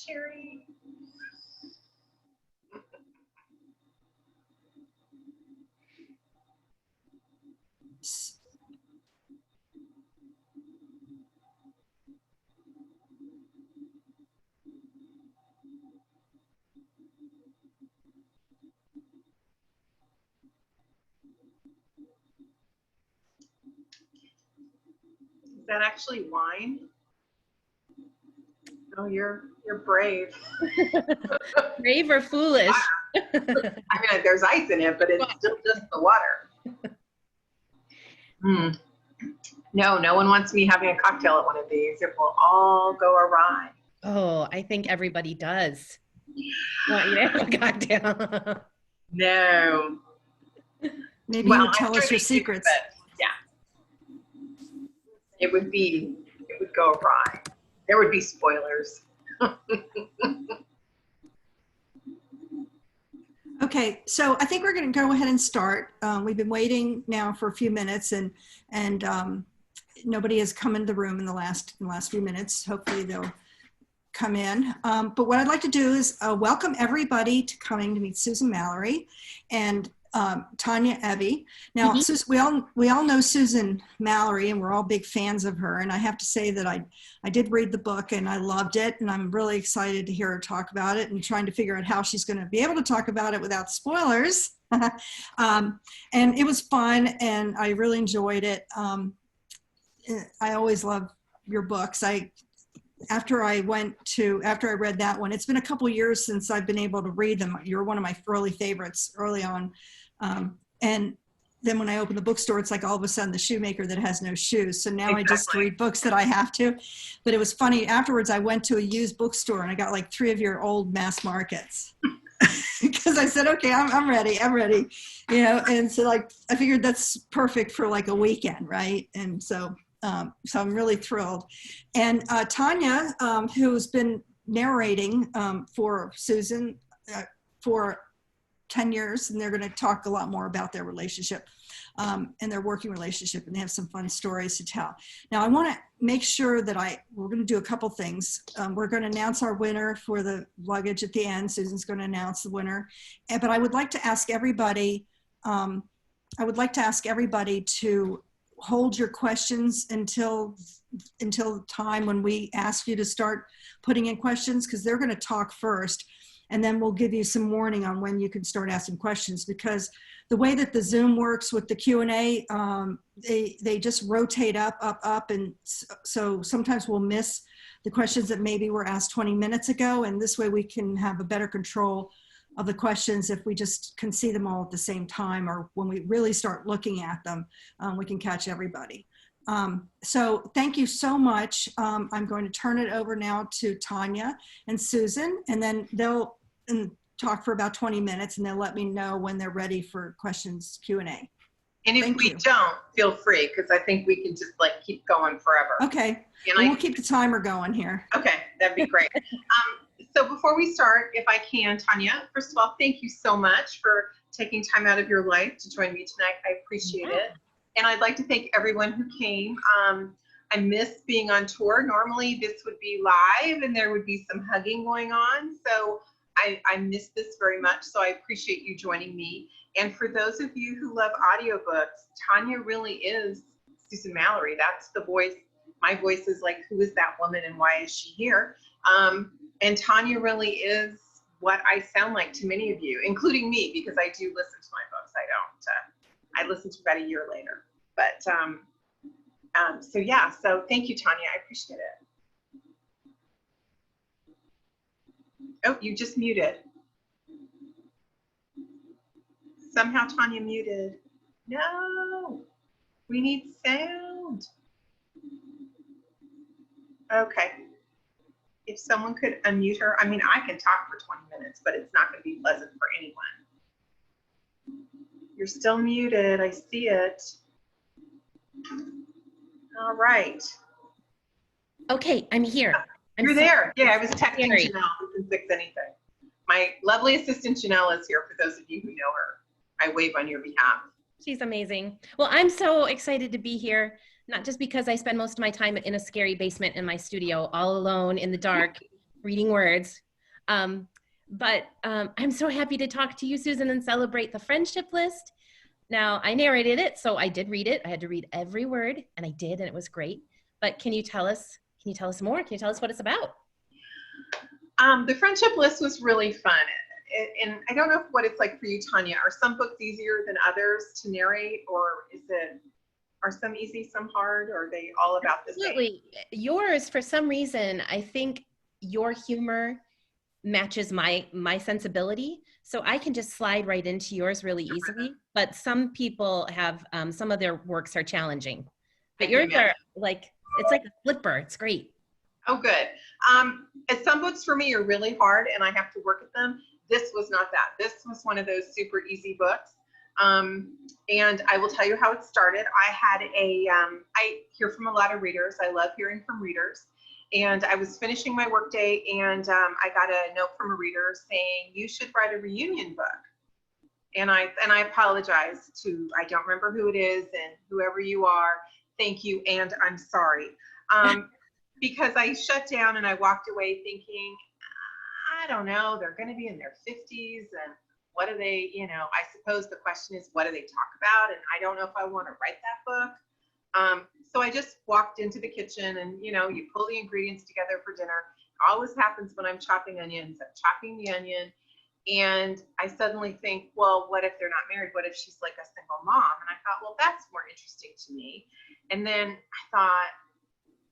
Sherry. Is that actually wine? Oh, you're brave. Brave or foolish? I mean, there's ice in it, but it's still just the water. No, no one wants me having a cocktail at one of these. It will all go awry. Oh, I think everybody does want you to have a cocktail. No. Maybe you would tell us your secrets. Yeah. It would go awry. There would be spoilers. Okay, so I think we're going to go ahead and start. We've been waiting now for a few minutes, and nobody has come into the room in the last few minutes. Hopefully they'll come in. But what I'd like to do is welcome everybody to coming to meet Susan Mallery and Tanya Eby. Now, Susan, we all know Susan Mallery, and we're all big fans of her. And I have to say that I did read the book and I loved it, and I'm really excited to hear her talk about it and trying to figure out how she's going to be able to talk about it without spoilers. And it was fun, and I really enjoyed it. I always love your books. After I read that one, it's been a couple years since I've been able to read them. You're one of my early favorites early on. And then when I open the bookstore, it's like all of a sudden the shoemaker that has no shoes. So now I just read books that I have to. But it was funny. Afterwards, I went to a used bookstore and I got like 3 of your old mass markets. Because I said, okay, I'm ready. You know, and so like, I figured that's perfect for like a weekend, right? And so I'm really thrilled. And Tanya, who's been narrating for Susan for 10 years, and they're going to talk a lot more about their relationship and their working relationship, and they have some fun stories to tell. Now, I want to make sure that we're going to do a couple things. We're going to announce our winner for the luggage at the end. Susan's going to announce the winner. But I would like to ask everybody, to hold your questions until the time when we ask you to start putting in questions, because they're going to talk first, and then we'll give you some warning on when you can start asking questions, because the way that the Zoom works with the Q&A, they just rotate up, and so sometimes we'll miss the questions that maybe were asked 20 minutes ago, and this way we can have a better control of the questions if we just can see them all at the same time, or when we really start looking at them, we can catch everybody. So thank you so much. I'm going to turn it over now to Tanya and Susan, and then they'll talk for about 20 minutes, and they'll let me know when they're ready for questions Q&A. And if we don't, feel free, because I think we can just like keep going forever. Okay, we'll keep the timer going here. Okay, that'd be great. So before we start, if I can, Tanya, first of all, thank you so much for taking time out of your life to join me tonight. I appreciate it. And I'd like to thank everyone who came. I miss being on tour. Normally this would be live and there would be some hugging going on. So I miss this very much. So I appreciate you joining me. And for those of you who love audiobooks, Tanya really is Susan Mallery. That's the voice. My voice is like, who is that woman and why is she here? And Tanya really is what I sound like to many of you, including me, because I do listen to my books. I listen to about a year later. But so yeah, so thank you, Tanya. I appreciate it. Oh, you just muted. Somehow Tanya muted. No, we need sound. Okay. If someone could unmute her, I mean, I can talk for 20 minutes, but it's not going to be pleasant for anyone. You're still muted. I see it. All right. Okay, I'm here. You're there. Yeah, I was texting Janelle. We can fix anything. My lovely assistant Janelle is here for those of you who know her. I wave on your behalf. She's amazing. Well, I'm so excited to be here, not just because I spend most of my time in a scary basement in my studio all alone in the dark reading words. But I'm so happy to talk to you, Susan, and celebrate the friendship list. Now, I narrated it, so I did read it. I had to read every word, and I did, and it was great. But can you tell us more? Can you tell us what it's about? The friendship list was really fun. And I don't know what it's like for you, Tanya. Are some books easier than others to narrate, or are some easy, some hard, or are they all about the same? Absolutely. Yours, for some reason, I think your humor matches my sensibility, so I can just slide right into yours really easily. But some people have some of their works are challenging, but yours are like, it's like a flipper. It's great. Oh, good. And some books for me are really hard and I have to work at them. This was not that. This was one of those super easy books. And I will tell you how it started. I hear from a lot of readers. I love hearing from readers. And I was finishing my workday, and I got a note from a reader saying, you should write a reunion book. And I apologize to, I don't remember who it is, and whoever you are, thank you, and I'm sorry. Because I shut down and I walked away thinking, I don't know, they're going to be in their 50s, and what do they, I suppose the question is, what do they talk about? And I don't know if I want to write that book. So I just walked into the kitchen, and you pull the ingredients together for dinner. It always happens when I'm chopping onions. I'm chopping the onion, and I suddenly think, well, what if they're not married? What if she's like a single mom? And I thought, well, that's more interesting to me. And then I thought,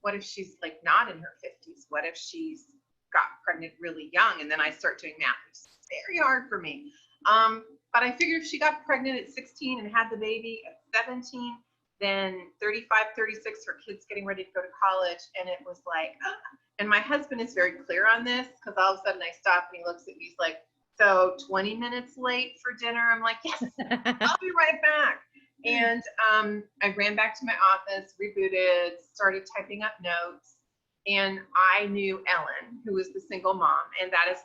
what if she's like not in her 50s? What if she's got pregnant really young? And then I start doing math. It's very hard for me. But I figured if she got pregnant at 16 and had the baby at 17, then 35, 36, her kid's getting ready to go to college. And it was like, and my husband is very clear on this, because all of a sudden I stop and he looks at me, he's like, so 20 minutes late for dinner? I'm like, yes, I'll be right back. And I ran back to my office, rebooted, started typing up notes. And I knew Ellen, who was the single mom. And that is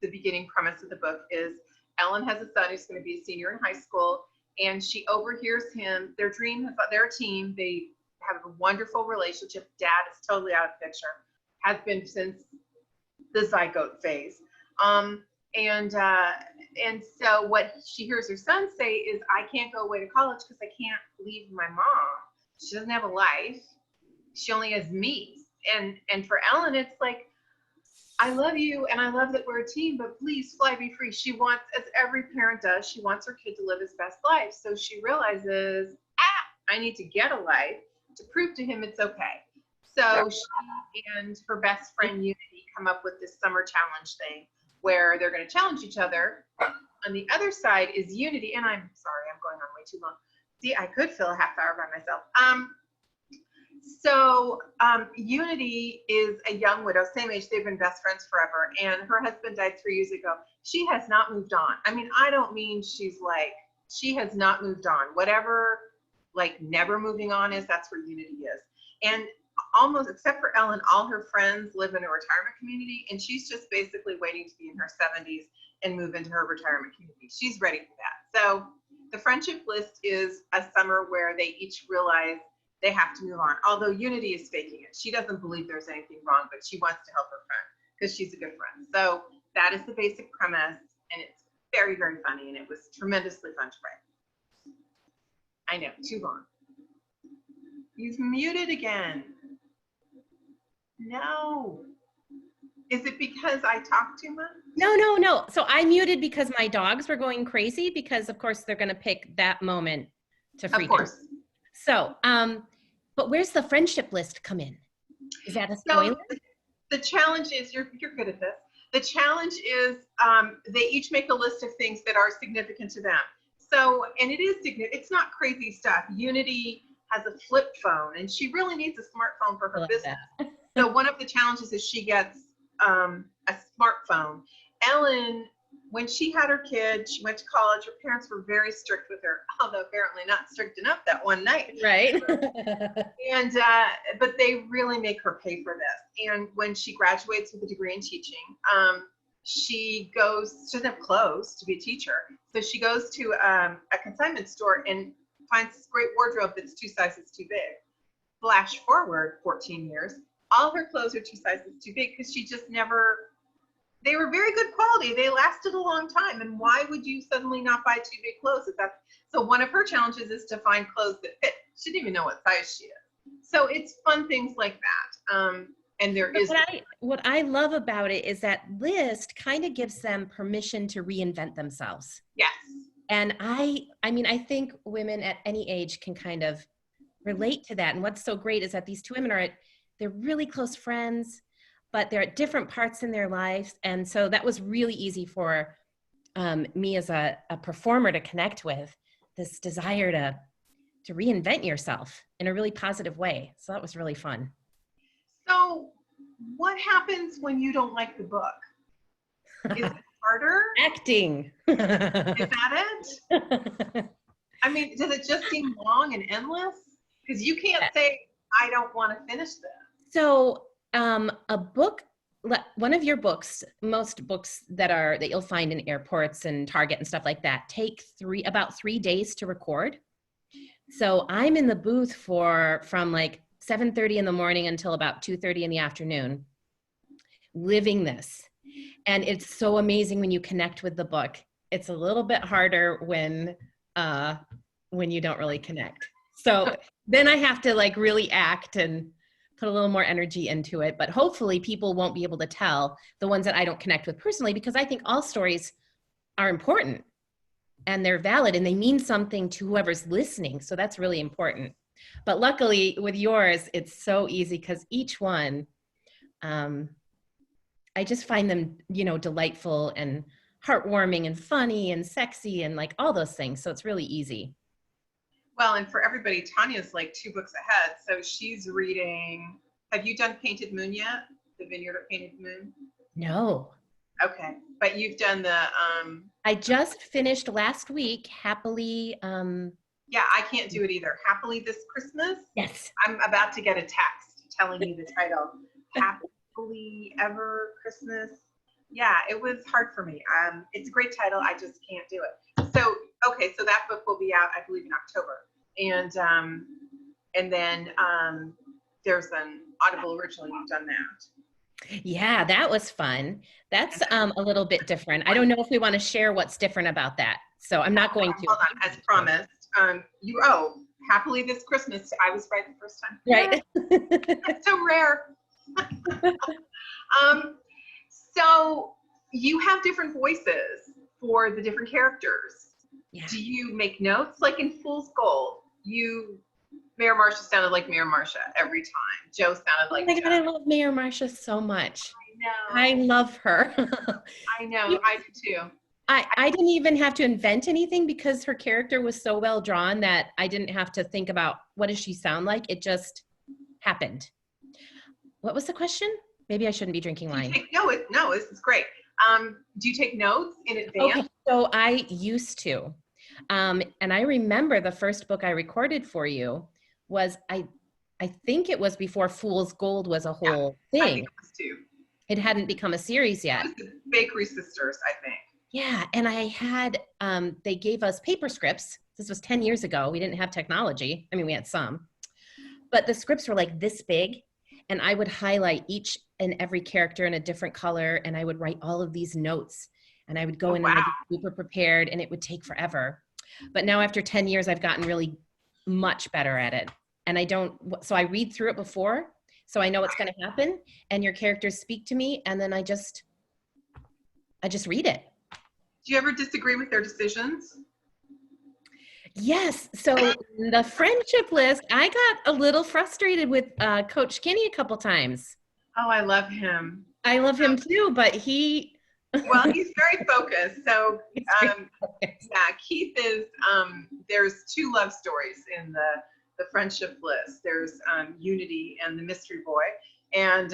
the beginning premise of the book is Ellen has a son who's going to be a senior in high school. And she overhears him. Their dream, they're a team. They have a wonderful relationship. Dad is totally out of the picture, has been since the zygote phase. And so what she hears her son say is, I can't go away to college because I can't leave my mom. She doesn't have a life. She only has me. And for Ellen, it's like, I love you and I love that we're a team, but please fly me free. She wants, as every parent does, she wants her kid to live his best life. So she realizes, I need to get a life to prove to him it's okay. So she and her best friend Unity come up with this summer challenge thing where they're going to challenge each other. On the other side is Unity, and I'm sorry, I'm going on way too long. See, I could fill a half hour by myself. So Unity is a young widow, same age, they've been best friends forever, and her husband died 3 years ago. She has not moved on. I mean, I don't mean she's like, she has not moved on. Whatever, like, never moving on is, that's where Unity is. And almost, except for Ellen, all her friends live in a retirement community, and she's just basically waiting to be in her 70s and move into her retirement community. She's ready for that. So the friendship list is a summer where they each realize they have to move on. Although Unity is faking it. She doesn't believe there's anything wrong, but she wants to help her friend because she's a good friend. So that is the basic premise, and it's very, very funny, and it was tremendously fun to write. I know, too long. You've muted again. No. Is it because I talk too much? No. So I muted because my dogs were going crazy because, of course, they're going to pick that moment to freak out. Of course. So, but where's the friendship list come in? Is that a spoiler? So the challenge is, you're good at this. The challenge is they each make a list of things that are significant to them. So, and it is significant. It's not crazy stuff. Unity has a flip phone, and she really needs a smartphone for her business. So one of the challenges is she gets a smartphone. Ellen, when she had her kid, she went to college. Her parents were very strict with her, although apparently not strict enough that one night. Right. And but they really make her pay for this. And when she graduates with a degree in teaching, she doesn't have clothes to be a teacher. So she goes to a consignment store and finds this great wardrobe that's 2 sizes too big. Flash forward 14 years. all her clothes are 2 sizes too big because she just never, they were very good quality. They lasted a long time. And why would you suddenly not buy too big clothes? So one of her challenges is to find clothes that fit. She didn't even know what size she is. So it's fun things like that. And there is. What I love about it is that list kind of gives them permission to reinvent themselves. Yes. And I mean, I think women at any age can kind of relate to that. And what's so great is that these two women they're really close friends, but they're at different parts in their lives. And so that was really easy for me as a performer to connect with, this desire to reinvent yourself in a really positive way. So that was really fun. So what happens when you don't like the book? Is it harder? Acting. Is that it? I mean, does it just seem long and endless? Because you can't say, I don't want to finish this. So a book, one of your books, most books that you'll find in airports and Target and stuff like that, take about 3 days to record. So I'm in the booth from like 7:30 in the morning until about 2:30 in the afternoon, living this. And it's so amazing when you connect with the book. It's a little bit harder when you don't really connect. So then I have to like really act and put a little more energy into it. But hopefully people won't be able to tell, the ones that I don't connect with personally, because I think all stories are important and they're valid and they mean something to whoever's listening. So that's really important. But luckily with yours, it's so easy because each one, I just find them, delightful and heartwarming and funny and sexy and like all those things. So it's really easy. Well, and for everybody, Tanya's like 2 books ahead. So she's reading, have you done Painted Moon yet? The Vineyard of Painted Moon? No. Okay. But you've done the... I just finished last week, Happily... Yeah, I can't do it either. Happily This Christmas? Yes. I'm about to get a text telling me the title. Happily Ever Christmas. Yeah, it was hard for me. It's a great title. I just can't do it. So, okay, so that book will be out, I believe, in October. And then there's an Audible original. You've done that. Yeah, that was fun. That's a little bit different. I don't know if we want to share what's different about that. So I'm not going to. Hold on, as promised. Happily This Christmas. I was right the first time. Right. That's so rare. So you have different voices for the different characters. Yeah. Do you make notes? Like in Fool's Gold, Mayor Marcia sounded like Mayor Marcia every time. Joe sounded like Oh my Joe. God, I love Mayor Marcia so much. I know. I love her. I know. I do too. I didn't even have to invent anything because her character was so well drawn that I didn't have to think about what does she sound like. It just happened. What was the question? Maybe I shouldn't be drinking wine. No, this is great. Do you take notes in advance? Okay, so I used to. And I remember the first book I recorded for you was, I think it was before Fool's Gold was a whole thing. I think it was too. It hadn't become a series yet. It was the Bakery Sisters, I think. Yeah, and I had, they gave us paper scripts. This was 10 years ago. We didn't have technology. I mean, we had some. But the scripts were like this big, and I would highlight each and every character in a different color, and I would write all of these notes, and I would go in and I'd be super prepared, and it would take forever. But now after 10 years, I've gotten really much better at it. And so I read through it before, so I know what's going to happen, and your characters speak to me, and then I just read it. Do you ever disagree with their decisions? Yes. So the friendship list, I got a little frustrated with Coach Kinney a couple times. Oh, I love him. I love him too, but he... Well, he's very focused. So, Keith is, there's 2 love stories in the friendship list. There's Unity and the Mystery Boy. And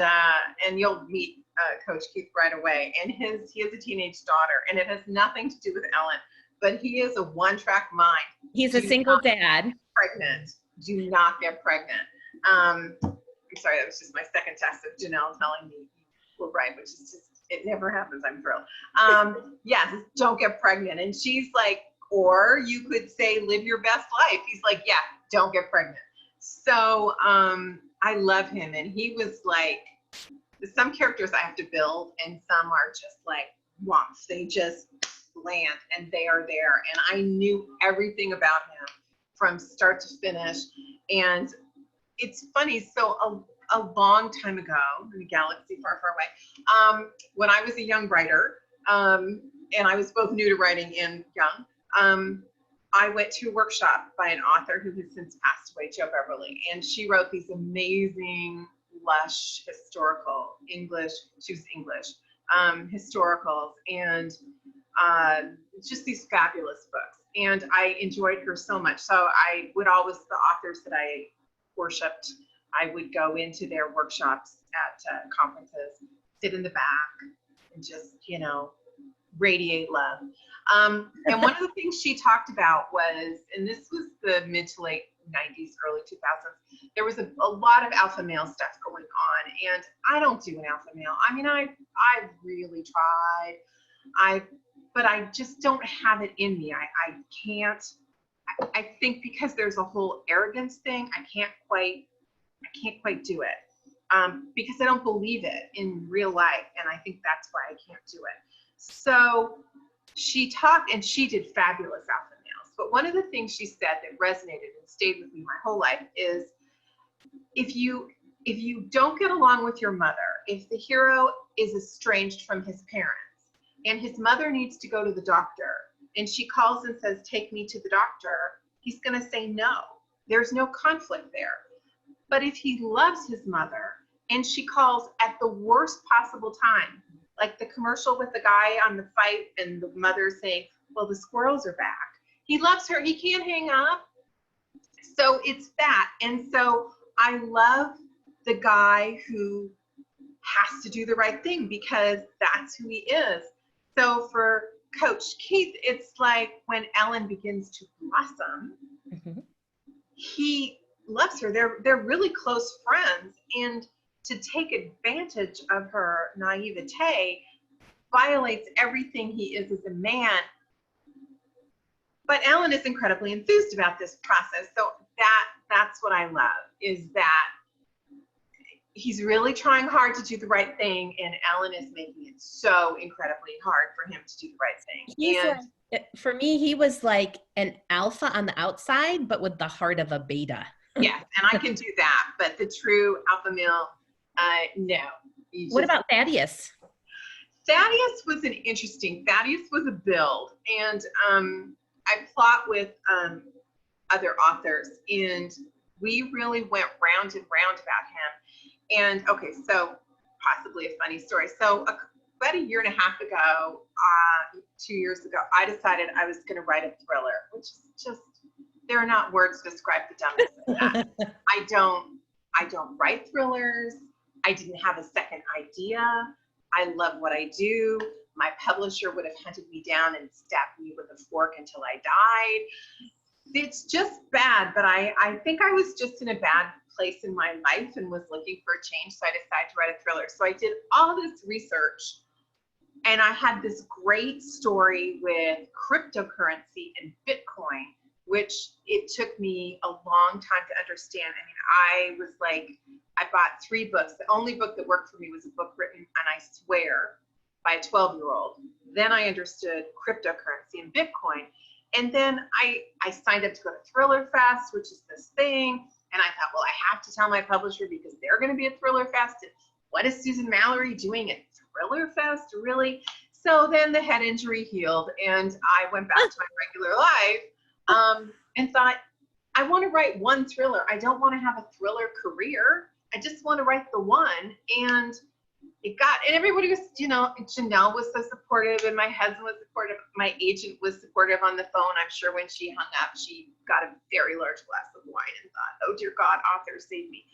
you'll meet Coach Keith right away. And he has a teenage daughter, and it has nothing to do with Ellen, but he is a one-track mind. He's a single dad. Pregnant. Do not get pregnant. I'm sorry, that was just my second test of Janelle telling me we're right, which is just, it never happens. I'm thrilled. Yes, don't get pregnant. And she's like, or you could say, live your best life. He's like, yeah, don't get pregnant. So I love him. And he was like, some characters I have to build and some are just like whomps. They just land and they are there. And I knew everything about him from start to finish. And it's funny. So a long time ago in a galaxy far, far away, when I was a young writer, and I was both new to writing and young, I went to a workshop by an author who has since passed away, Jo Beverly, and she wrote these amazing, lush, historical English, she was English, historicals, and just these fabulous books. And I enjoyed her so much. So I would always, the authors that I worshipped, I would go into their workshops at conferences, sit in the back, and just, you know, radiate love. And one of the things she talked about was, and this was the mid to late 90s, early 2000s, there was a lot of alpha male stuff going on. And I don't do an alpha male. I mean, I really tried. But I just don't have it in me. I can't, I think because there's a whole arrogance thing, I can't quite do it. Because I don't believe it in real life. And I think that's why I can't do it. So she talked, and she did fabulous alpha males. But one of the things she said that resonated and stayed with me my whole life is, if you don't get along with your mother, if the hero is estranged from his parents, and his mother needs to go to the doctor, and she calls and says, take me to the doctor, he's going to say no. There's no conflict there. But if he loves his mother, and she calls at the worst possible time, like the commercial with the guy on the fight and the mother saying, well, the squirrels are back. He loves her. He can't hang up. So it's that. And so I love the guy who has to do the right thing because that's who he is. So for Coach Keith, it's like when Ellen begins to blossom, he loves her. They're really close friends. And to take advantage of her naivete violates everything he is as a man. But Ellen is incredibly enthused about this process. So that's what I love, is that he's really trying hard to do the right thing, and Ellen is making it so incredibly hard for him to do the right thing. For me, he was like an alpha on the outside, but with the heart of a beta. Yes, and I can do that, but the true alpha male, no. What about Thaddeus? Thaddeus was Thaddeus was a build, and I plot with other authors, and we really went round and round about him. And okay, so possibly a funny story. So about a year and a half ago, 2 years ago, I decided I was going to write a thriller, which is just, there are not words to describe the dumbness of that. I don't write thrillers. I didn't have a second idea. I love what I do. My publisher would have hunted me down and stabbed me with a fork until I died. It's just bad, but I think I was just in a bad place in my life and was looking for a change, so I decided to write a thriller. So I did all this research, and I had this great story with cryptocurrency and Bitcoin, which it took me a long time to understand. I mean, I was like, I bought 3 books. The only book that worked for me was a book written, and I swear, by a 12-year-old. Then I understood cryptocurrency and Bitcoin. And then I signed up to go to Thriller Fest, which is this thing. And I thought, well, I have to tell my publisher because they're going to be at Thriller Fest. And what is Susan Mallery doing at Thriller Fest, really? So then the head injury healed, and I went back to my regular life and thought, I want to write one thriller. I don't want to have a thriller career. I just want to write the one. And everybody was, Janelle was so supportive, and my husband was supportive. My agent was supportive on the phone. I'm sure when she hung up, she got a very large glass of wine and thought, oh dear God, author, save me.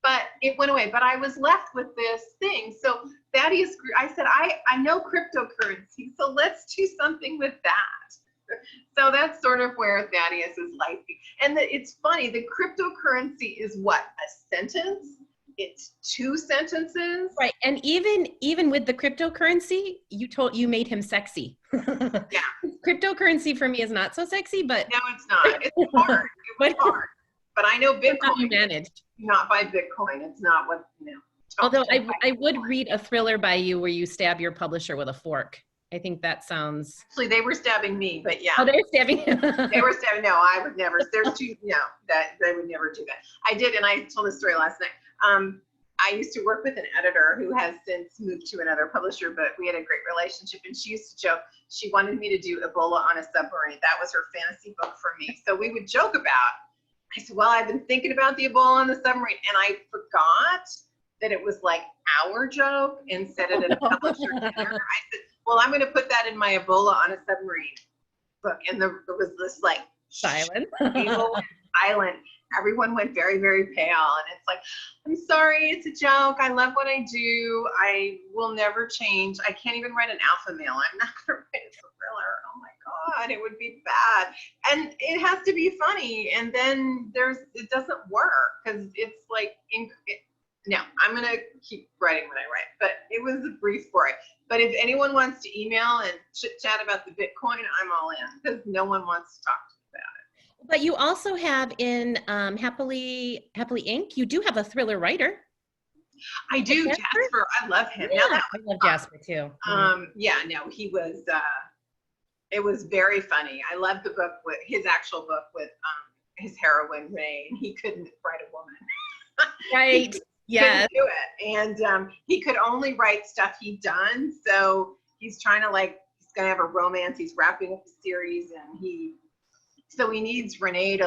But it went away. But I was left with this thing. So Thaddeus, I said, I know cryptocurrency, so let's do something with that. So that's sort of where Thaddeus's life. And it's funny, the cryptocurrency is what? A sentence? It's 2 sentences. Right. And even with the cryptocurrency, you made him sexy. Yeah. Cryptocurrency for me is not so sexy, but no, it's not. It's hard. It was hard. But I know Bitcoin. You managed. Not buy Bitcoin. It's not what, no. Although I would read a thriller by you where you stab your publisher with a fork. I think that sounds. Actually, they were stabbing me, but yeah. Oh, they're stabbing. They were stabbing. No, I would never. There's two. No, that they would never do that. I did, and I told this story last night. I used to work with an editor who has since moved to another publisher, but we had a great relationship, and she used to joke. She wanted me to do Ebola on a submarine. That was her fantasy book for me. So we would joke about. I said, well, I've been thinking about the Ebola on the submarine, and I forgot that it was like our joke and said it at a publisher dinner. I said, well, I'm going to put that in my Ebola on a submarine book. And there was this like silent. Silent. Everyone went very, very pale. And it's like, I'm sorry, it's a joke. I love what I do. I will never change. I can't even write an alpha male. I'm not going to write a thriller. Oh my God, it would be bad. And it has to be funny. And then it doesn't work because it's like, no, I'm going to keep writing what I write. But it was a brief story. But if anyone wants to email and chit chat about the Bitcoin, I'm all in because no one wants to talk to me about it. But you also have in Happily Inc., you do have a thriller writer. I do, Jasper. I love him. Yeah, now that I love Jasper too. Yeah, no, he was, it was very funny. I love the book with his actual book with his heroine, Ray, and he couldn't write a woman. Right. Yeah. Do it. And he could only write stuff he'd done. So he's trying to he's going to have a romance. He's wrapping up the series and so he needs Renee to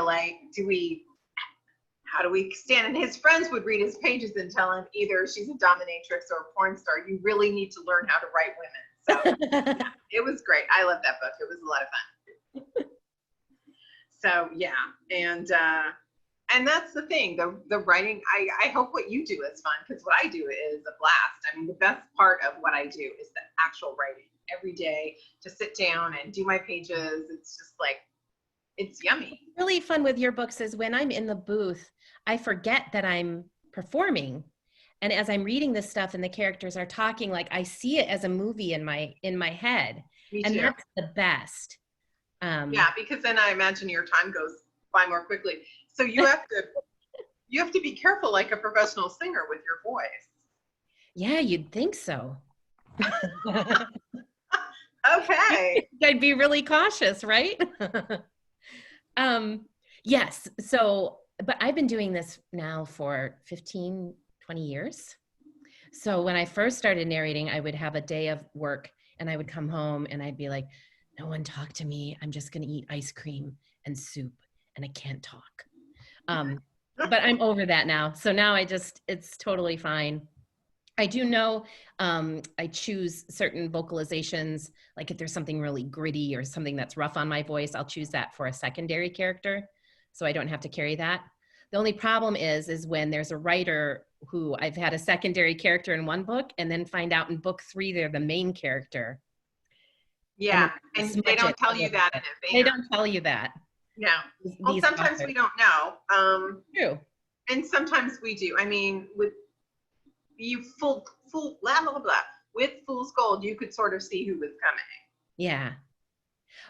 how do we stand? And his friends would read his pages and tell him either she's a dominatrix or a porn star. You really need to learn how to write women. So yeah, it was great. I love that book. It was a lot of fun. So yeah. And that's the thing, the writing, I hope what you do is fun because what I do is a blast. I mean, the best part of what I do is the actual writing every day to sit down and do my pages. It's just like, it's yummy. Really fun with your books is when I'm in the booth, I forget that I'm performing. And as I'm reading this stuff and the characters are talking, like I see it as a movie in my head. Me and too. That's the best. Yeah, because then I imagine your time goes by more quickly. So you have to be careful like a professional singer with your voice. Yeah, you'd think so. Okay. I'd be really cautious, right? Yes. So, but I've been doing this now for 15, 20 years. So when I first started narrating, I would have a day of work and I would come home and I'd be like, no one talk to me. I'm just going to eat ice cream and soup and I can't talk. But I'm over that now. So now it's totally fine. I do know I choose certain vocalizations, like if there's something really gritty or something that's rough on my voice, I'll choose that for a secondary character. So I don't have to carry that. The only problem is when there's a writer who I've had a secondary character in one book and then find out in book 3, they're the main character. Yeah, and they don't tell you that in advance. They don't tell you that. No. Well, sometimes we don't know. True. And sometimes we do. I mean, with you full blah, blah, blah. With Fool's Gold, you could sort of see who was coming. Yeah.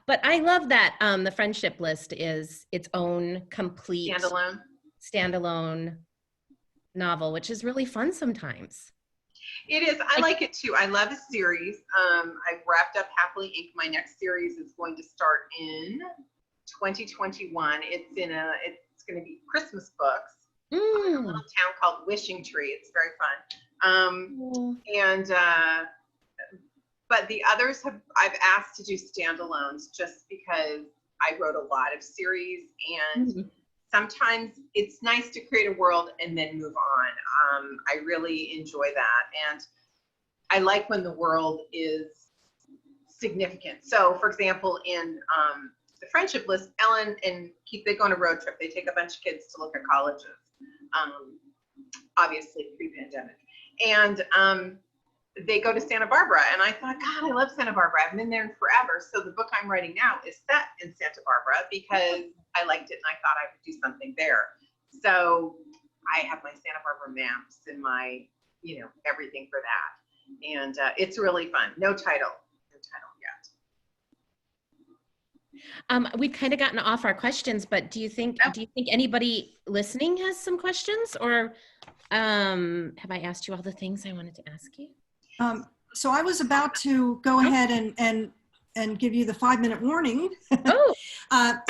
But I love that the friendship list is its own complete standalone novel, which is really fun sometimes. It is. I like it too. I love a series. I've wrapped up Happily Inc. My next series is going to start in 2021. It's going to be Christmas books. In a little town called Wishing Tree. It's very fun. But the others I've asked to do standalones just because I wrote a lot of series and sometimes it's nice to create a world and then move on. I really enjoy that. And I like when the world is significant. So for example, in the friendship list, Ellen and Keith, they go on a road trip. They take a bunch of kids to look at colleges. Obviously pre-pandemic, and they go to Santa Barbara, and I thought, God, I love Santa Barbara. I've been there forever. So the book I'm writing now is set in Santa Barbara because I liked it and I thought I would do something there. So I have my Santa Barbara maps and my, everything for that, and it's really fun. No title yet. We've kind of gotten off our questions, but do you think anybody listening has some questions, or have I asked you all the things I wanted to ask you? So I was about to go ahead and give you the 5-minute warning. Oh.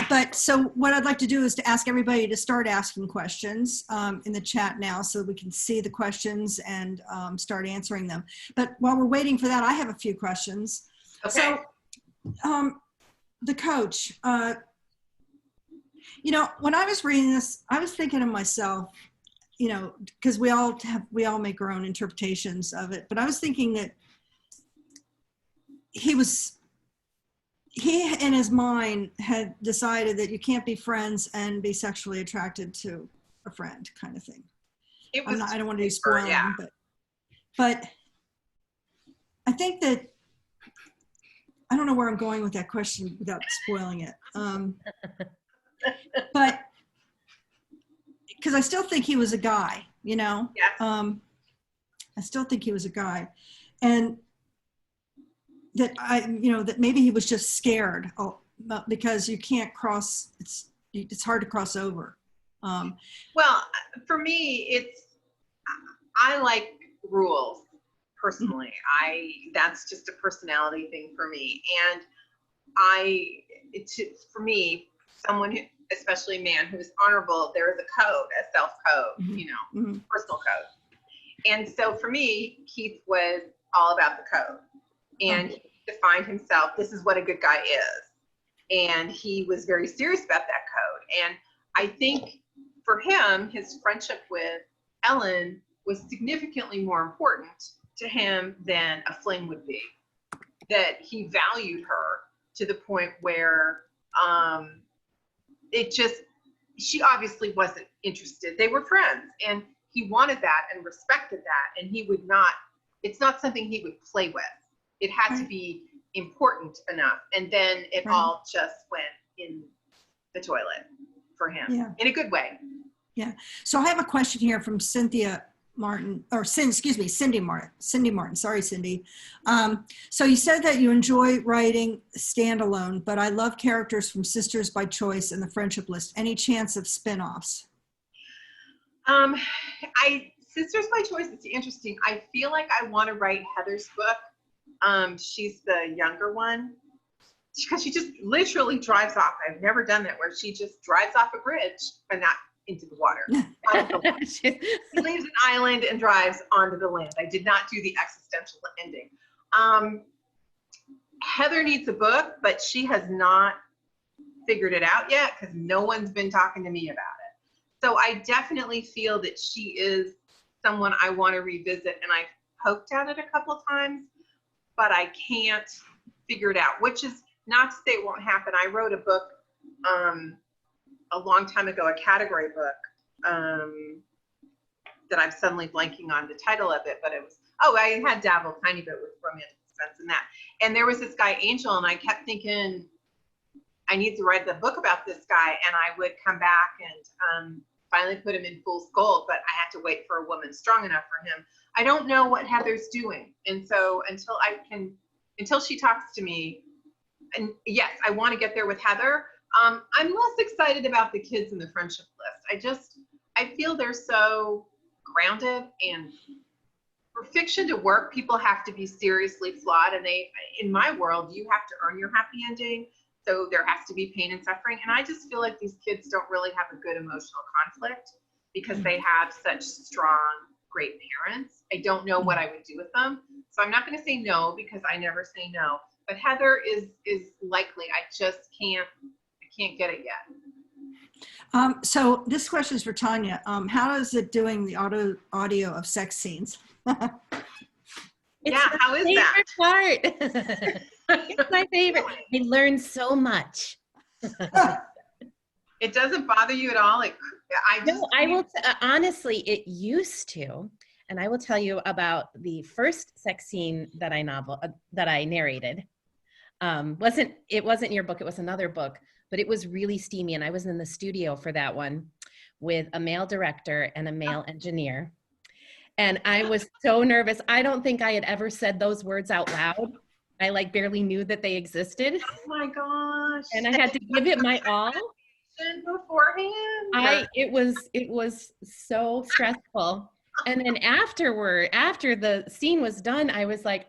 But so what I'd like to do is to ask everybody to start asking questions in the chat now so we can see the questions and start answering them. But while we're waiting for that, I have a few questions. Okay. So the coach, you know, when I was reading this, I was thinking to myself, you know, because we all make our own interpretations of it, but I was thinking that he in his mind had decided that you can't be friends and be sexually attracted to a friend, kind of thing. I don't want to do spoiling, yeah. but I think that, I don't know where I'm going with that question without spoiling it. But because I still think he was a guy, you know? Yes. I still think he was a guy. And that that maybe he was just scared because you can't cross, it's hard to cross over. Well, for me, I like rules personally. That's just a personality thing for me. And for me, someone who, especially a man who's honorable, there is a code, a self-code, you know, personal code. And so for me, Keith was all about the code. And he defined himself, this is what a good guy is. And he was very serious about that code. And I think for him, his friendship with Ellen was significantly more important to him than a fling would be. That he valued her to the point where she obviously wasn't interested. They were friends, and he wanted that and respected that, and it's not something he would play with. It had to be important enough, and then it all just went in the toilet for him, in a good way. Yeah. So I have a question here from Cynthia Martin, or Cindy Martin. Sorry, Cindy. So you said that you enjoy writing standalone, but I love characters from Sisters by Choice and the Friendship List. Any chance of spin-offs? Sisters by Choice is interesting. I feel like I want to write Heather's book. She's the younger one, because she just literally drives off. I've never done that, where she just drives off a bridge, but not into the water. She leaves an island and drives onto the land. I did not do the existential ending. Heather needs a book, but she has not figured it out yet because no one's been talking to me about it. So I definitely feel that she is someone I want to revisit, and I've poked at it a couple of times, but I can't figure it out, which is not to say it won't happen. I wrote a book a long time ago, a category book that I'm suddenly blanking on the title of it, but it was, I had dabbled a tiny bit with romantic suspense and that. And there was this guy, Angel, and I kept thinking, I need to write the book about this guy, and I would come back and finally put him in Fool's Gold, but I had to wait for a woman strong enough for him. I don't know what Heather's doing. And so until she talks to me, and yes, I want to get there with Heather. I'm less excited about the kids in the Friendship List. I feel they're so grounded, and for fiction to work, people have to be seriously flawed. And in my world, you have to earn your happy ending. So there has to be pain and suffering. And I just feel like these kids don't really have a good emotional conflict because they have such strong, great parents. I don't know what I would do with them. So I'm not going to say no, because I never say no. But Heather is likely. I just can't get it yet. So this question is for Tanya. How is it doing the audio of sex scenes? Yeah, how is that? Part. It's my favorite. I learned so much. It doesn't bother you at all? I will honestly, it used to, and I will tell you about the first sex scene that I narrated. It wasn't your book, it was another book, but it was really steamy, and I was in the studio for that one with a male director and a male engineer. And I was so nervous. I don't think I had ever said those words out loud. I like barely knew that they existed. Oh my gosh. And I had to give it my all. Beforehand. It was so stressful. And then after the scene was done, I was like,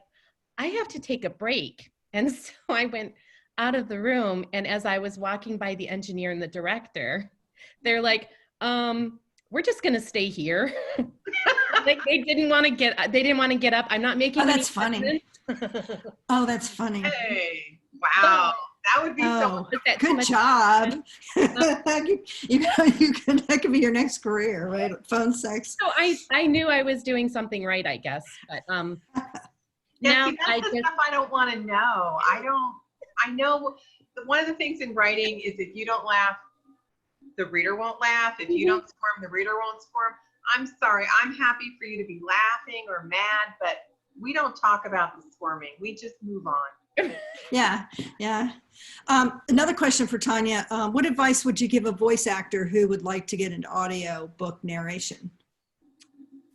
I have to take a break. And so I went out of the room, and as I was walking by the engineer and the director, they're like, we're just gonna stay here. They didn't want to get up. I'm not making that's funny. Oh, that's funny. Hey, wow. That would be so good job. That could be your next career, right? Phone sex. So I knew I was doing something right, I guess. But now see, that's the stuff I don't want to know. I know one of the things in writing is if you don't laugh, the reader won't laugh. If you don't squirm, the reader won't squirm. I'm sorry. I'm happy for you to be laughing or mad, but we don't talk about the squirming. We just move on. Yeah. Another question for Tanya. What advice would you give a voice actor who would like to get into audio book narration?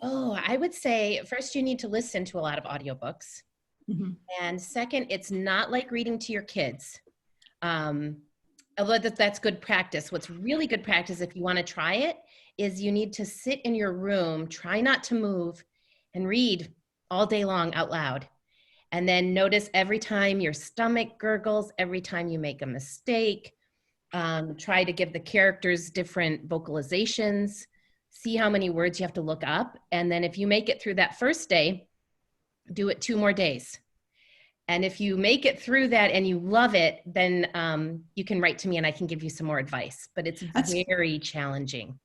Oh, I would say first you need to listen to a lot of audiobooks. And second, it's not like reading to your kids. Although that's good practice. What's really good practice, if you want to try it, is you need to sit in your room, try not to move, and read all day long out loud. And then notice every time your stomach gurgles, every time you make a mistake. Try to give the characters different vocalizations. See how many words you have to look up. And then if you make it through that first day, do it 2 more days. And if you make it through that and you love it, then you can write to me and I can give you some more advice. But it's very challenging.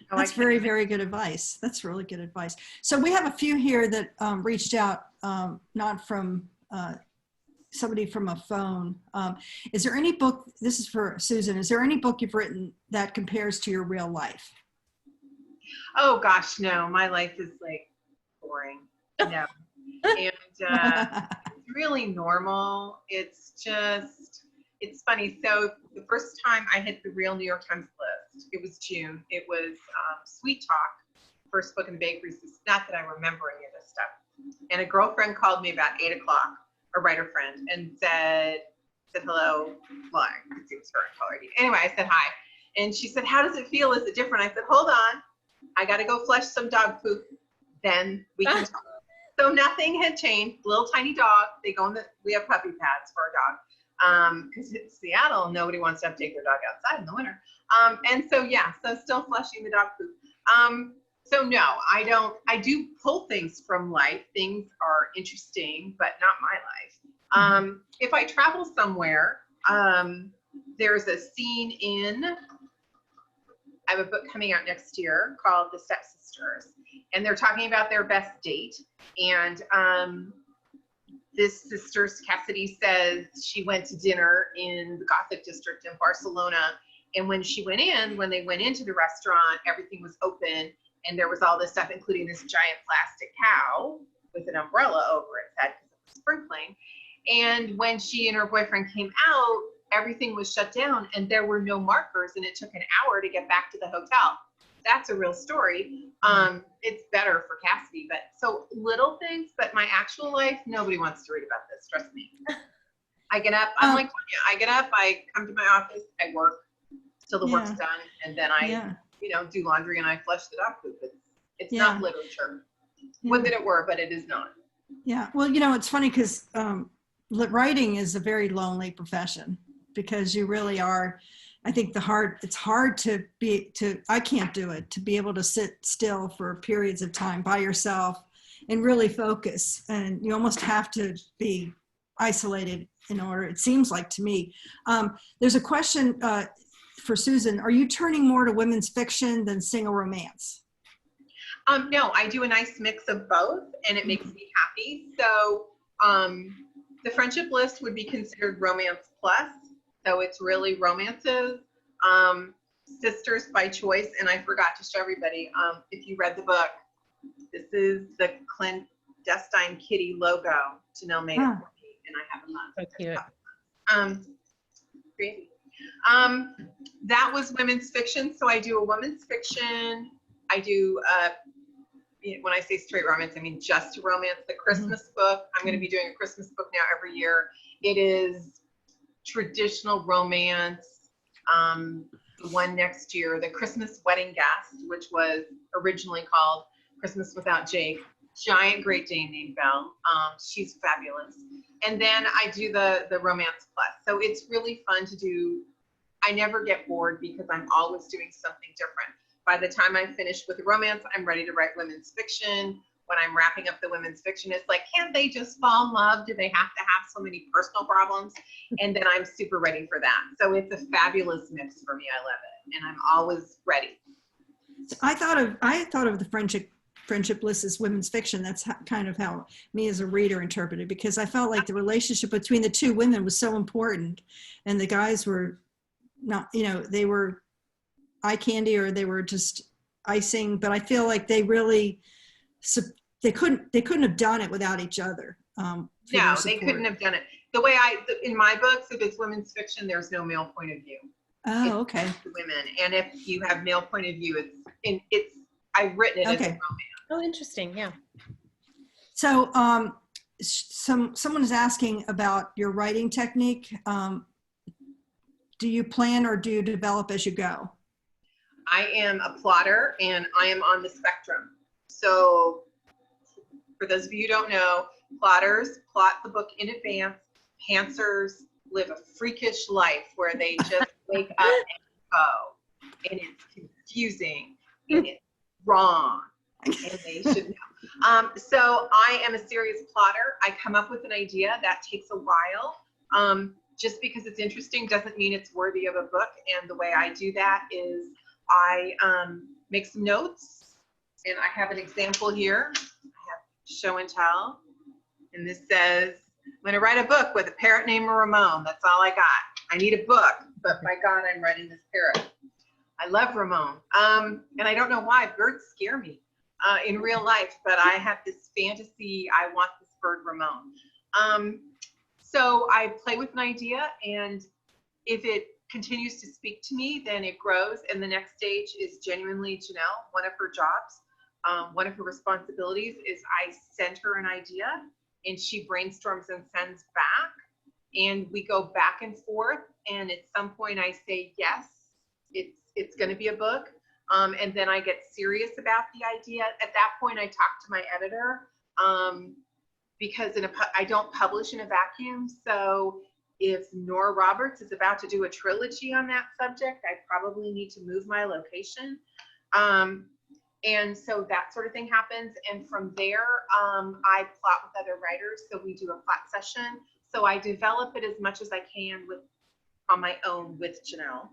That's very, very good advice. That's really good advice. So we have a few here that reached out, not from somebody from a phone. Is there any book, this is for Susan, is there any book you've written that compares to your real life? Oh gosh, no, my life is like boring. No. And it's really normal. It's funny. So the first time I hit the real New York Times list, it was June. It was Sweet Talk, first book in the bakery. Not that I'm remembering any of this stuff. And a girlfriend called me about 8 o'clock, a writer friend, and said hello. Well, I could see it was her on caller ID. Anyway, I said hi. And she said, how does it feel? Is it different? I said, hold on. I got to go flush some dog poop. Then we can talk. So nothing had changed. Little tiny dog. They go we have puppy pads for our dog. Because it's Seattle, nobody wants to have to take their dog outside in the winter. And so, yeah, so still flushing the dog poop. So no, I don't. I do pull things from life. Things are interesting, but not my life. If I travel somewhere, there's a scene in, I have a book coming out next year called The Stepsisters, and they're talking about their best date. And this sister, Cassidy, says she went to dinner in the Gothic district in Barcelona. And when they went into the restaurant, everything was open. And there was all this stuff, including this giant plastic cow with an umbrella over its head because it was sprinkling. And when she and her boyfriend came out, everything was shut down and there were no markers, and it took an hour to get back to the hotel. That's a real story. It's better for Cassidy, but so little things, but my actual life, nobody wants to read about this, trust me. I get up, I'm like Tanya, I get up, I come to my office, I work till the work's done, and then I do laundry and I flush the dog poop. It's not literature. Would that it were, but it is not. Yeah, well, it's funny because writing is a very lonely profession because you really are. I think it's hard I can't do it, to be able to sit still for periods of time by yourself and really focus. And you almost have to be isolated in order, it seems like to me. There's a question for Susan. Are you turning more to women's fiction than single romance? No, I do a nice mix of both, and it makes me happy. So the friendship list would be considered romance plus. So it's really romances, sisters by choice. And I forgot to show everybody, if you read the book, this is the clandestine kitty logo. Janelle made it for me, and I have a month. So cute. Crazy. That was women's fiction. So I do a women's fiction. I do, when I say straight romance, I mean just romance. The Christmas book, I'm going to be doing a Christmas book now every year. It is traditional romance. The one next year, the Christmas Wedding Guest, which was originally called Christmas Without Jake. Giant Great Dane named Belle. She's fabulous. And then I do the Romance Plus. So it's really fun to do. I never get bored because I'm always doing something different. By the time I finish with romance, I'm ready to write women's fiction. When I'm wrapping up the women's fiction, it's like, can't they just fall in love? Do they have to have so many personal problems? And then I'm super ready for that. So it's a fabulous mix for me. I love it. And I'm always ready. So I thought of the friendship list as women's fiction. That's kind of how me as a reader interpreted, because I felt like the relationship between the two women was so important, and the guys were not, they were eye candy, or they were just icing, but I feel like they really, they couldn't have done it without each other. No, they couldn't have done it. The way in my books, if it's women's fiction, there's no male point of view. Oh, okay. It's women. And if you have male point of view, I've written it as a romance. Oh, interesting. Yeah. So someone is asking about your writing technique. Do you plan or do you develop as you go? I am a plotter, and I am on the spectrum. So for those of you who don't know, plotters plot the book in advance. Pantsers live a freakish life where they just wake up and go. And it's confusing, and it's wrong, and they should know. So I am a serious plotter. I come up with an idea that takes a while. Just because it's interesting doesn't mean it's worthy of a book. And the way I do that is I make some notes, and I have an example here. I have show and tell, and this says, I'm going to write a book with a parrot named Ramon. That's all I got. I need a book, but by God, I'm writing this parrot. I love Ramon. And I don't know why. Birds scare me in real life, but I have this fantasy. I want this bird Ramon. So I play with an idea, and if it continues to speak to me, then it grows. And the next stage is genuinely Janelle. One of her jobs, one of her responsibilities is I send her an idea, and she brainstorms and sends back. And we go back and forth. And at some point I say, yes, it's going to be a book. And then I get serious about the idea. At that point, I talk to my editor, because I don't publish in a vacuum. So if Nora Roberts is about to do a trilogy on that subject, I probably need to move my location. And so that sort of thing happens. And from there, I plot with other writers. So we do a plot session. So I develop it as much as I can on my own with Janelle.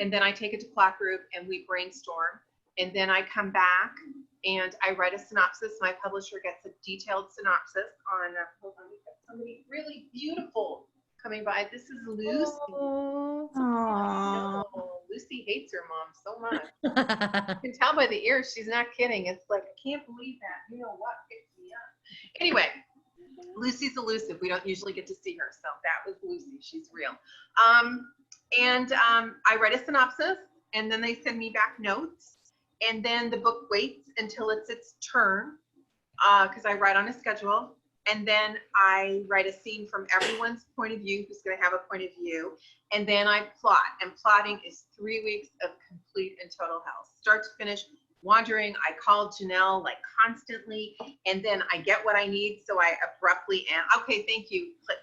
And then I take it to plot group, and we brainstorm. And then I come back and I write a synopsis. My publisher gets a detailed synopsis on, hold on, we've got somebody really beautiful coming by. This is Lucy. Aww. Lucy hates her mom so much. You can tell by the ears, she's not kidding. It's like, I can't believe that. You know what picked me up? Anyway, Lucy's elusive. We don't usually get to see her. So that was Lucy. She's real. I write a synopsis, and then they send me back notes. And then the book waits until it's its turn, because I write on a schedule. And then I write a scene from everyone's point of view who's going to have a point of view. And then I plot. And plotting is 3 weeks of complete and total hell. Start to finish, wandering. I call Janelle like constantly. And then I get what I need. So I abruptly okay, thank you, click.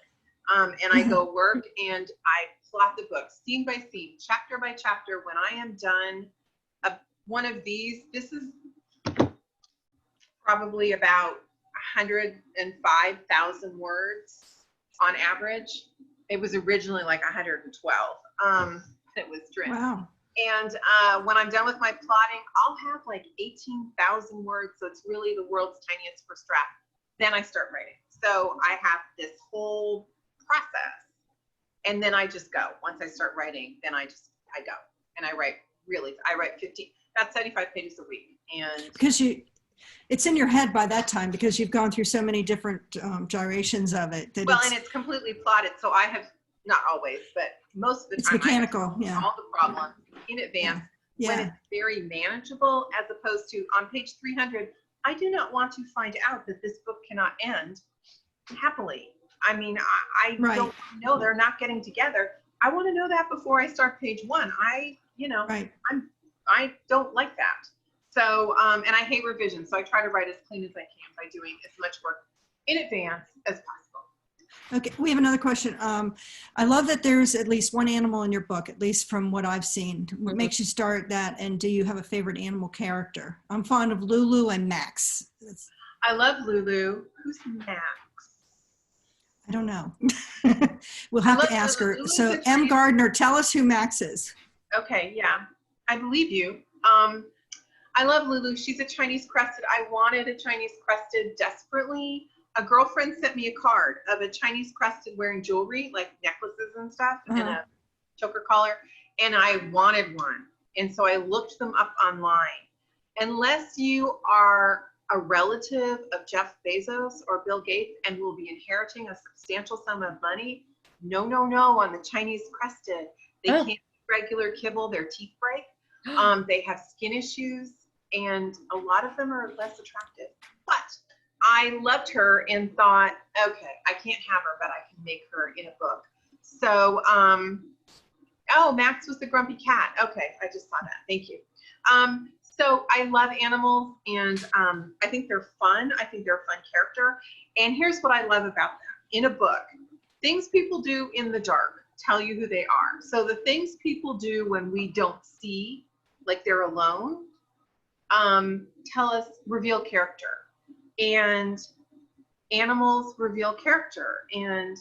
And I go work, and I plot the book scene by scene, chapter by chapter. When I am done one of these, this is probably about 105,000 words on average. It was originally like 112. It was trimmed. Wow. And when I'm done with my plotting, I'll have like 18,000 words. So it's really the world's tiniest first draft. Then I start writing. So I have this whole process, and then I just go. Once I start writing, then I go, and I write 15, about 75 pages a week. And because it's in your head by that time, because you've gone through so many different gyrations of it. And it's completely plotted. So I have, not always, but most of the time, it's mechanical. Yeah. all the problems in advance. when Yeah. it's very manageable, as opposed to on page 300, I do not want to find out that this book cannot end happily. I mean, I Right. don't know they're not getting together. I want to know that before I start page 1. Right. I don't like that. So, and I hate revisions. So I try to write as clean as I can by doing as much work in advance as possible. Okay, we have another question. I love that there's at least one animal in your book, at least from what I've seen. What makes you start that? And do you have a favorite animal character? I'm fond of Lulu and Max. I love Lulu. Who's Max? I don't know. We'll have to ask her. Lulu's So a M. treat. Gardner, tell us who Max is. Okay, yeah, I believe you. I love Lulu. She's a Chinese crested. I wanted a Chinese crested desperately. A girlfriend sent me a card of a Chinese crested wearing jewelry, like necklaces and stuff, and a choker collar, and I wanted one. And so I looked them up online. Unless you are a relative of Jeff Bezos or Bill Gates and will be inheriting a substantial sum of money, no on the Chinese crested. They can't eat regular kibble, their teeth break. They have skin issues, and a lot of them are less attractive. But I loved her and thought, okay, I can't have her, but I can make her in a book. So, Max was the grumpy cat. Okay, I just saw that. Thank you. So I love animals, and I think they're fun. I think they're a fun character. And here's what I love about them. In a book, things people do in the dark tell you who they are. So the things people do when we don't see, like they're alone, reveal character. And animals reveal character. And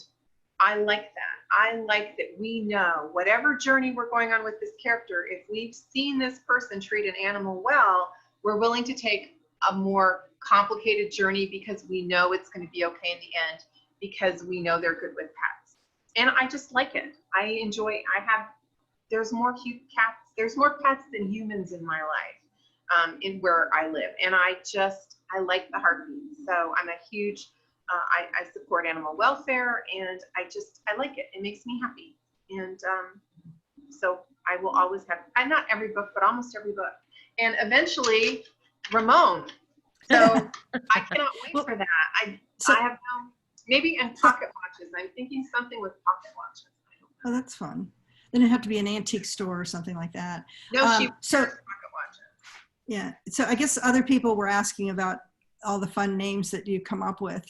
I like that. I like that we know whatever journey we're going on with this character, if we've seen this person treat an animal well, we're willing to take a more complicated journey because we know it's going to be okay in the end, because we know they're good with pets. And I just like it. There's more cute cats, there's more pets than humans in my life, in where I live. And I like the heartbeat. So I'm a huge, I support animal welfare, and I like it. It makes me happy. And so I will always have, not every book, but almost every book. And eventually, Ramon. So I cannot wait for that. I have maybe in pocket watches. I'm thinking something with pocket watches. Oh, that's fun. Then it'd have to be an antique store or something like that. No, she wears pocket watches. Yeah. So I guess other people were asking about all the fun names that you come up with.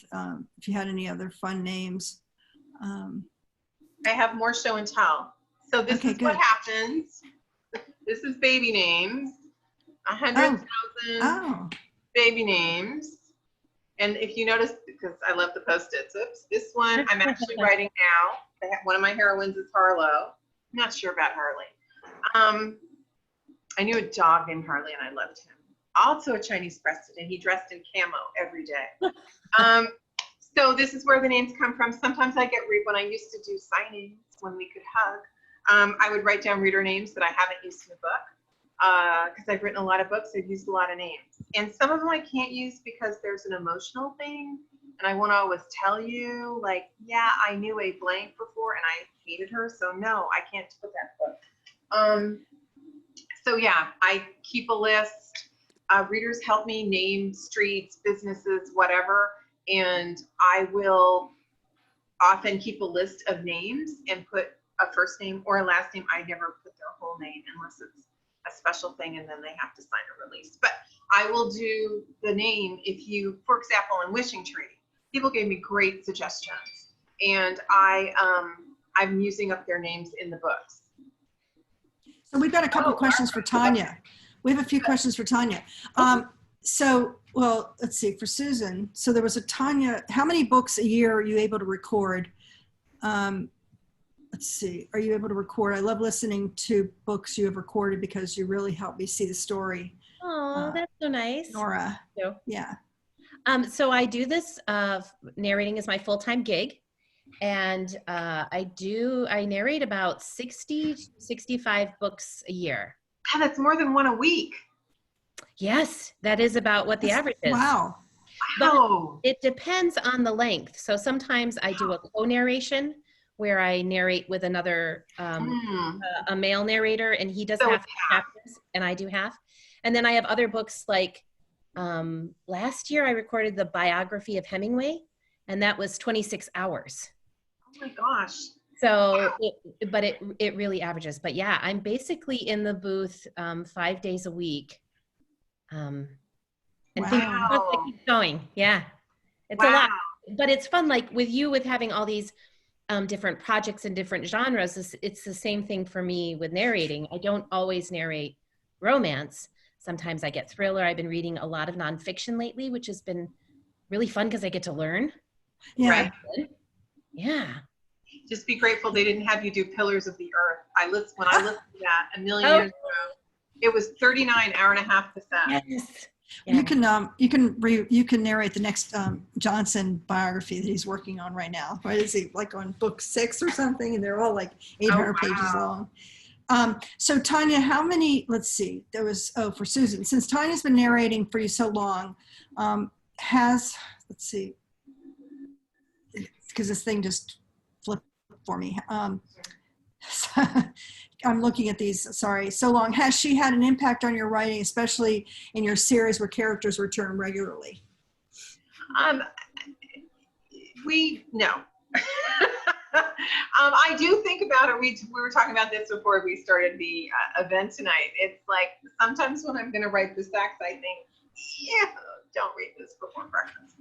If you had any other fun names. I have more show and tell. So this is what happens. This is baby names. 100,000 baby names. And if you notice, because I love the Post-its, this one I'm actually writing now. One of my heroines is Harlow. I'm not sure about Harley. I knew a dog named Harley, and I loved him. Also a Chinese crested, and he dressed in camo every day. So this is where the names come from. Sometimes I get when I used to do signings, when we could hug, I would write down reader names that I haven't used in a book, because I've written a lot of books. I've used a lot of names, and some of them I can't use because there's an emotional thing, and I want to always tell you, like, yeah, I knew a blank before, and I hated her, so no, I can't put that book. So yeah, I keep a list. Readers help me name streets, businesses, whatever, and I will often keep a list of names and put a first name or a last name. I never put their whole name unless it's a special thing, and then they have to sign a release. But I will do the name if you, for example, in Wishing Tree, people gave me great suggestions, and I'm using up their names in the books. So we've got a couple of questions for Tanya. We have a few questions for Tanya. Well, let's see, for Susan. So there was a Tanya, how many books a year are you able to record? Let's see, are you able to record? I love listening to books you have recorded because you really help me see the story. Oh, that's so nice. Nora. Thank you. Yeah. So I do this, narrating is my full-time gig. And I narrate about 60 to 65 books a year. God, that's more than one a week. Yes, that is about what the average is. Wow. But it depends on the length. So sometimes I do a co-narration where I narrate with another, a male narrator, and he does So half it's chapters and I do half. And then I have other books like, last year I recorded the biography of Hemingway, and that was 26 hours. Oh my gosh. So, it really averages. But yeah, I'm basically in the booth 5 days a week. And things Wow. keep going. Yeah, it's a Wow. lot, but it's fun. Like with you, with having all these different projects and different genres, it's the same thing for me with narrating. I don't always narrate romance. Sometimes I get thriller. I've been reading a lot of nonfiction lately, which has been really fun because I get to learn. Yeah. Right. Yeah. Just be grateful they didn't have you do Pillars of the Earth. When I listened to that a million years ago, it was 39 hour and a half cassettes. Yes. You Yeah. you can narrate the next Johnson biography that he's working on right now. Right? Is he like on book 6 or something? And they're all like 800 pages long. So Tanya, how many? Let's see. There was for Susan. Since Tanya's been narrating for you so long, let's see, because this thing just flipped for me. I'm looking at these, sorry, so long. Has she had an impact on your writing, especially in your series where characters return regularly? No. I do think about it. We were talking about this before we started the event tonight. It's like sometimes when I'm going to write the sex, I think, yeah, don't read this before breakfast.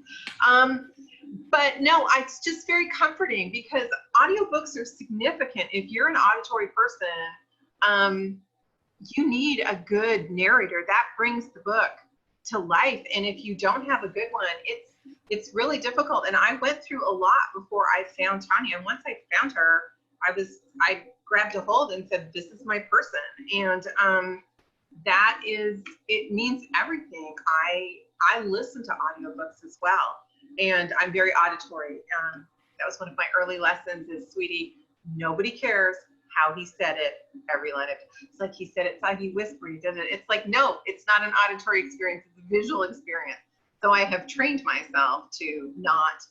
But no, it's just very comforting because audiobooks are significant. If you're an auditory person, you need a good narrator that brings the book to life. And if you don't have a good one, it's really difficult. And I went through a lot before I found Tanya. And once I found her, I grabbed a hold and said, this is my person. And it means everything. I listen to audiobooks as well. And I'm very auditory. That was one of my early lessons is, sweetie, nobody cares how he said it, every line of it. It's like he said it, it's like he whispered, he did it. It's like, no, it's not an auditory experience, it's a visual experience. So I have trained myself to not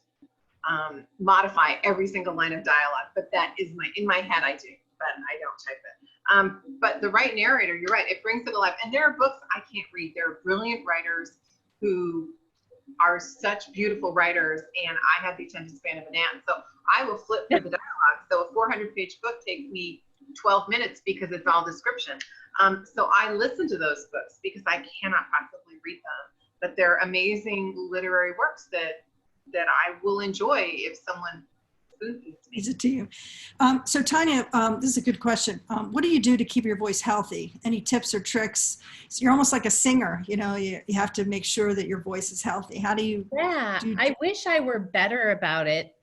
modify every single line of dialogue, but that is in my head I do, but I don't type it. But the right narrator, you're right, it brings it alive. And there are books I can't read. There are brilliant writers who are such beautiful writers, and I have the attention span of an ant. So I will flip through the dialogue. So a 400-page book takes me 12 minutes because it's all description. So I listen to those books because I cannot possibly read them. But they're amazing literary works that I will enjoy if someone Is it to you? So Tanya, this is a good question. What do you do to keep your voice healthy? Any tips or tricks? So you're almost like a singer, you know, you have to make sure that your voice is healthy. How do you? Yeah, I wish I were better about it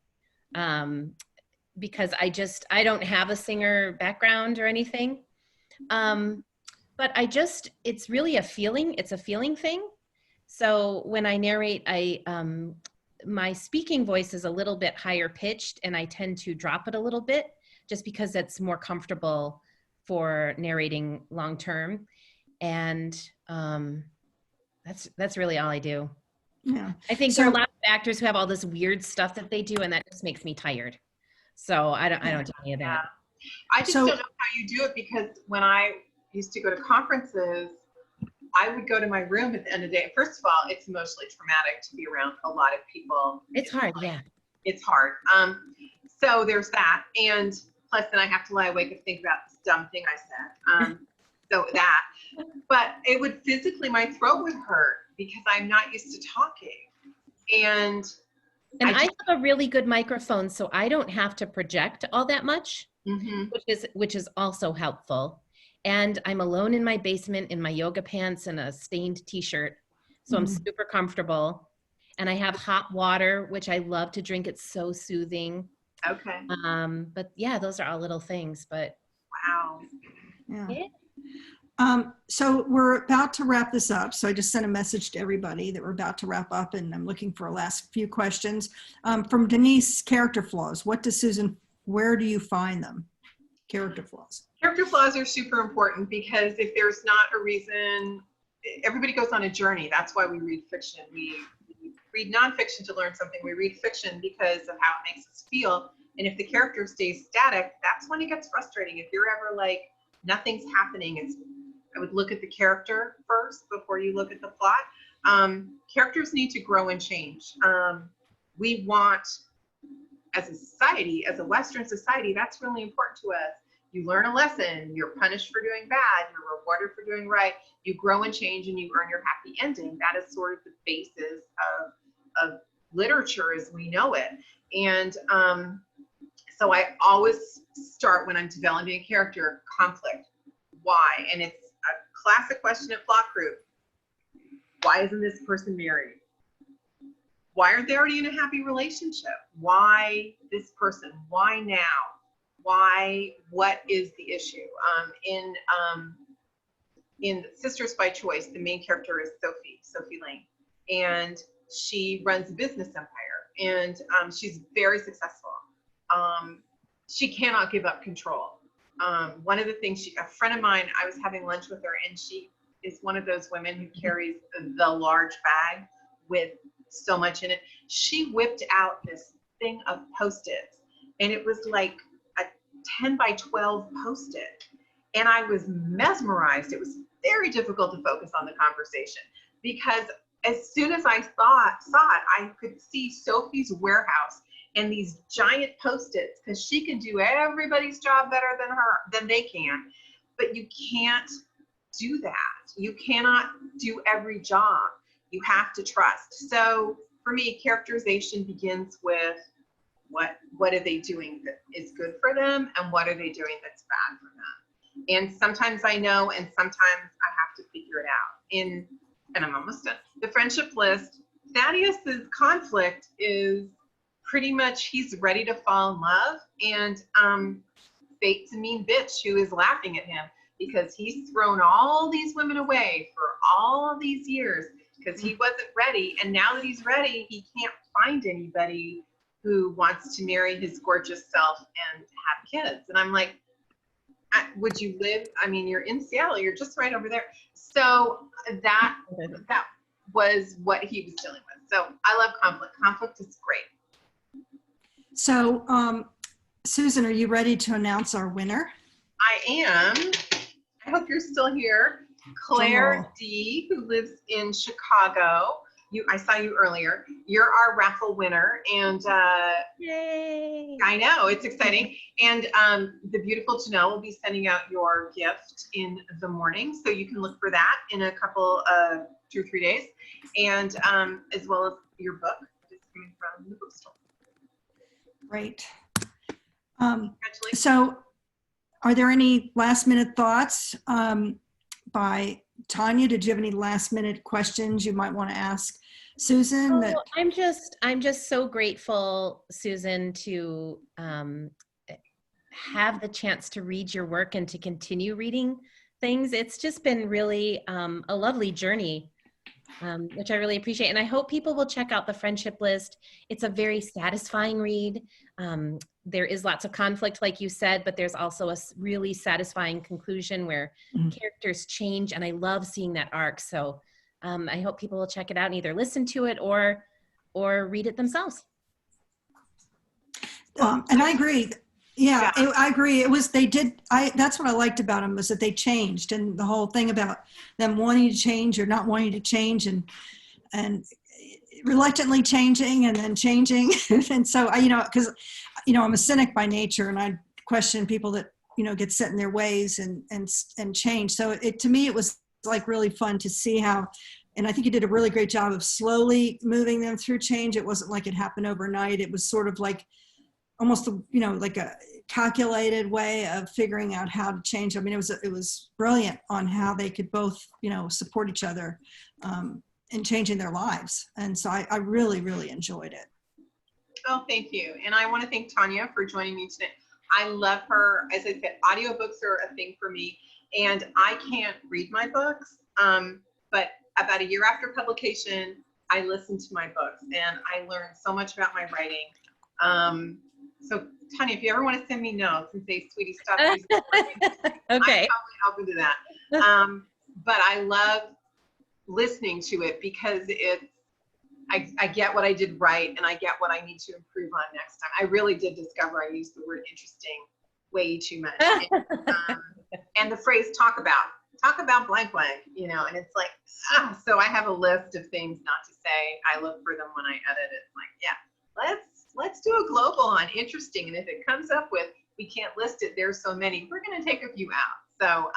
because I don't have a singer background or anything. But it's really a feeling. It's a feeling thing. So when I narrate, my speaking voice is a little bit higher pitched and I tend to drop it a little bit just because it's more comfortable for narrating long term. And that's really all I do. Yeah. I think there are a lot of actors who have all this weird stuff that they do and that just makes me tired. So I don't do any of that. I just don't know how you do it because when I used to go to conferences, I would go to my room at the end of the day. First of all, it's emotionally traumatic to be around a lot of people. It's hard, yeah. It's hard. So there's that. And plus then I have to lie awake and think about this dumb thing I said. So that. But it would physically, my throat would hurt because I'm not used to talking. And I have a really good microphone, so I don't have to project all that much, which is also helpful. And I'm alone in my basement in my yoga pants and a stained t-shirt. So I'm super comfortable. And I have hot water, which I love to drink. It's so soothing. Okay. But yeah, those are all little things, but. Wow. Yeah. So we're about to wrap this up. So I just sent a message to everybody that we're about to wrap up and I'm looking for a last few questions. From Denise, character flaws. Where do you find them? Character flaws. Character flaws are super important because if there's not a reason, everybody goes on a journey. That's why we read fiction. We read nonfiction to learn something. We read fiction because of how it makes us feel. And if the character stays static, that's when it gets frustrating. If you're ever like, nothing's happening, I would look at the character first before you look at the plot. Characters need to grow and change. We want, as a society, as a Western society, that's really important to us. You learn a lesson, you're punished for doing bad, you're rewarded for doing right, you grow and change, and you earn your happy ending. That is sort of the basis of literature as we know it. And so I always start when I'm developing a character, conflict. Why? And it's a classic question at Flock Group. Why isn't this person married? Why aren't they already in a happy relationship? Why this person? Why now? Why? What is the issue? In Sisters by Choice, the main character is Sophie Lane, and she runs a business empire, and she's very successful. She cannot give up control. One of the things, a friend of mine, I was having lunch with her, and she is one of those women who carries the large bag with so much in it. She whipped out this thing of Post-its, and it was like a 10 by 12 Post-it. And I was mesmerized. It was very difficult to focus on the conversation because as soon as I saw it, I could see Sophie's warehouse and these giant Post-its, because she can do everybody's job better than they can. But you can't do that. You cannot do every job. You have to trust. So for me, characterization begins with what are they doing that is good for them, and what are they doing that's bad for them. And sometimes I know, and sometimes I have to figure it out. And I'm almost done. The friendship list, Thaddeus's conflict is pretty much he's ready to fall in love, and fate's a mean bitch who is laughing at him because he's thrown all these women away for all of these years because he wasn't ready. And now that he's ready, he can't find anybody who wants to marry his gorgeous self and have kids. And I'm like, would you live? I mean, you're in Seattle, you're just right over there. So that was what he was dealing with. So I love conflict. Conflict is great. So, Susan, are you ready to announce our winner? I am. I hope you're still here. Claire D, who lives in Chicago. I saw you earlier. You're our raffle winner, and Yay! I know, it's exciting. And the beautiful Janelle will be sending out your gift in the morning, so you can look for that in a couple 2 or 3 days, and as well as your book is coming from the bookstore. Great. Congratulations. So are there any last minute thoughts by Tanya? Did you have any last minute questions you might want to ask Susan? Oh, I'm just so grateful, Susan, to have the chance to read your work and to continue reading things. It's just been really a lovely journey, which I really appreciate. And I hope people will check out the friendship list. It's a very satisfying read. There is lots of conflict, like you said, but there's also a really satisfying conclusion where characters change, and I love seeing that arc. So I hope people will check it out and either listen to it or read it themselves. And I agree. Yeah, I agree. That's what I liked about them, was that they changed, and the whole thing about them wanting to change or not wanting to change, and reluctantly changing and then changing. And so because I'm a cynic by nature, and I question people that get set in their ways and change. So to me it was like really fun to see how, and I think you did a really great job of slowly moving them through change. It wasn't like it happened overnight. It was sort of like almost like a calculated way of figuring out how to change. I mean, it was brilliant on how they could both support each other in changing their lives. And so I really, really enjoyed it. Oh, thank you. And I want to thank Tanya for joining me today. I love her. As I said, audiobooks are a thing for me, and I can't read my books. But about a year after publication, I listened to my books, and I learned so much about my writing. So Tanya, if you ever want to send me notes and say, sweetie, stop using Okay. I'll do that. But I love listening to it because I get what I did right, and I get what I need to improve on next time. I really did discover I used the word interesting way too much. And the phrase talk about blank blank, you know, and it's like, so I have a list of things not to say. I look for them when I edit it. Like, yeah, let's do a global on interesting. And if it comes up with, we can't list it, there's so many, we're going to take a few out. So,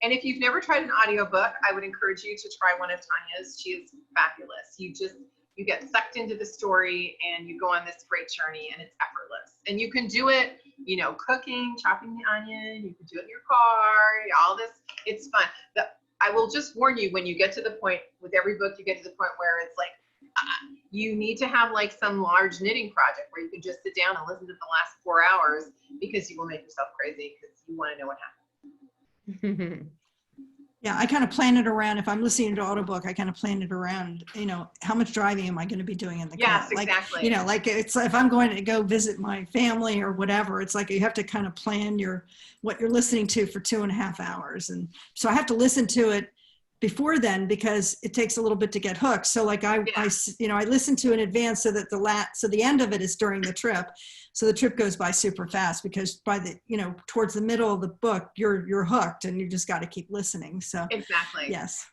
and if you've never tried an audiobook, I would encourage you to try one of Tanya's. She is fabulous. You get sucked into the story and you go on this great journey, and it's effortless. And you can do it, you know, cooking, chopping the onion, you can do it in your car, all this, it's fun. I will just warn you, when you get to the point, with every book, you get to the point where it's like, you need to have like some large knitting project where you can just sit down and listen to the last 4 hours, because you will make yourself crazy because you want to know what happened. Yeah, I kind of plan it around. If I'm listening to an audiobook, I kind of plan it around, you know, how much driving am I going to be doing in the car? Yes, like, exactly. You know, like it's, if I'm going to go visit my family or whatever, it's like you have to kind of plan what you're listening to for 2.5 hours. And so I have to listen to it before then, because it takes a little bit to get hooked. So like I listen to in advance so that the end of it is during the trip. So the trip goes by super fast, because by the, you know, towards the middle of the book, you're hooked, and you just got to keep listening. So exactly. Yes.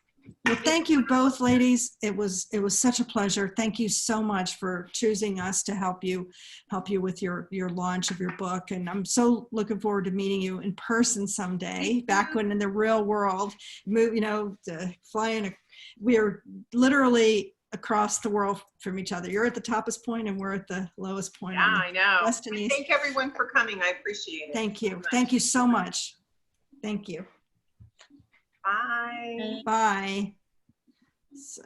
Well, thank you both, ladies. It was such a pleasure. Thank you so much for choosing us to help you with your launch of your book. And I'm so looking forward to meeting you in person someday, back when in the real world, you know, we are literally across the world from each other. You're at the toppest point and we're at the lowest point. Yeah, I know. West and East. Thank everyone for coming. I appreciate it. Thank you. Thank you so much. Thank you. Bye. Bye. So.